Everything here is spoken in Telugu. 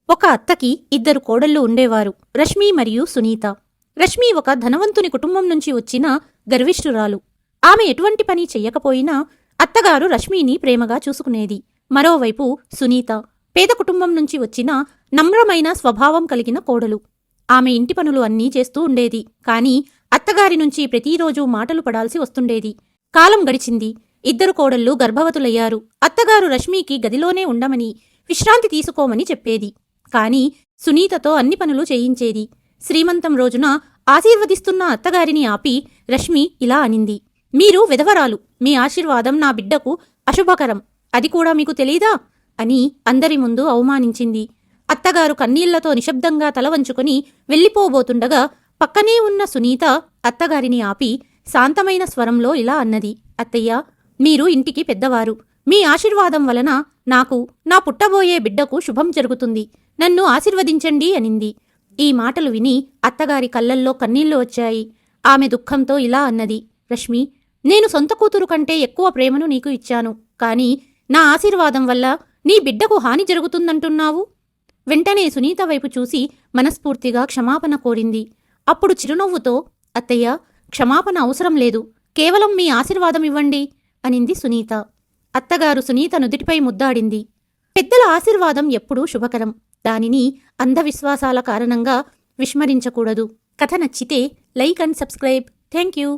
ఒక అత్తకి ఇద్దరు కోడళ్ళు ఉండేవారు, రష్మి మరియు సునీత. రష్మి ఒక ధనవంతుని కుటుంబం నుంచి వచ్చిన గర్విష్ఠురాలు. ఆమె ఎటువంటి పని చెయ్యకపోయినా అత్తగారు రష్మిని ప్రేమగా చూసుకునేది. మరోవైపు సునీత పేద కుటుంబం నుంచి వచ్చిన నమ్రమైన స్వభావం కలిగిన కోడలు. ఆమె ఇంటి పనులు అన్నీ చేస్తూ ఉండేది, కాని అత్తగారి నుంచి ప్రతిరోజూ మాటలు పడాల్సి వస్తుండేది. కాలం గడిచింది. ఇద్దరు కోడళ్ళు గర్భవతులయ్యారు. అత్తగారు రష్మికి గదిలోనే ఉండమని, విశ్రాంతి తీసుకోమని చెప్పేది. కాని సునీతతో అన్ని పనులు చేయించేది. శ్రీమంతం రోజున ఆశీర్వదిస్తున్న అత్తగారిని ఆపి రష్మి ఇలా అనింది: మీరు విధవరాలు, మీ ఆశీర్వాదం నా బిడ్డకు అశుభకరం, అది కూడా మీకు తెలీదా అని అందరి ముందు అవమానించింది. అత్తగారు కన్నీళ్లతో నిశ్శబ్దంగా తల వంచుకొని వెళ్ళిపోబోతుండగా పక్కనే ఉన్న సునీత అత్తగారిని ఆపి శాంతమైన స్వరంలో ఇలా అన్నది: అత్తయ్య, మీరు ఇంటికి పెద్దవారు. మీ ఆశీర్వాదం వలన నాకు, నా పుట్టబోయే బిడ్డకు శుభం జరుగుతుంది. నన్ను ఆశీర్వదించండి అనింది. ఈ మాటలు విని అత్తగారి కళ్ళల్లో కన్నీళ్లు వచ్చాయి. ఆమె దుఃఖంతో ఇలా అన్నది: రష్మి, నేను సొంత కూతురు కంటే ఎక్కువ ప్రేమను నీకు ఇచ్చాను, కాని నా ఆశీర్వాదం వల్ల నీ బిడ్డకు హాని జరుగుతుందంటున్నావు. వెంటనే సునీత వైపు చూసి మనస్ఫూర్తిగా క్షమాపణ కోరింది. అప్పుడు చిరునవ్వుతో, అత్తయ్య, క్షమాపణ అవసరం లేదు, కేవలం మీ ఆశీర్వాదం ఇవ్వండి అనింది సునీత. అత్తగారు సునీత నుదిటిపై ముద్దాడింది. పెద్దల ఆశీర్వాదం ఎప్పుడూ శుభకరం. దానిని అంధవిశ్వాసాల కారణంగా విస్మరించకూడదు. కథ నచ్చితే like and subscribe. Thank you.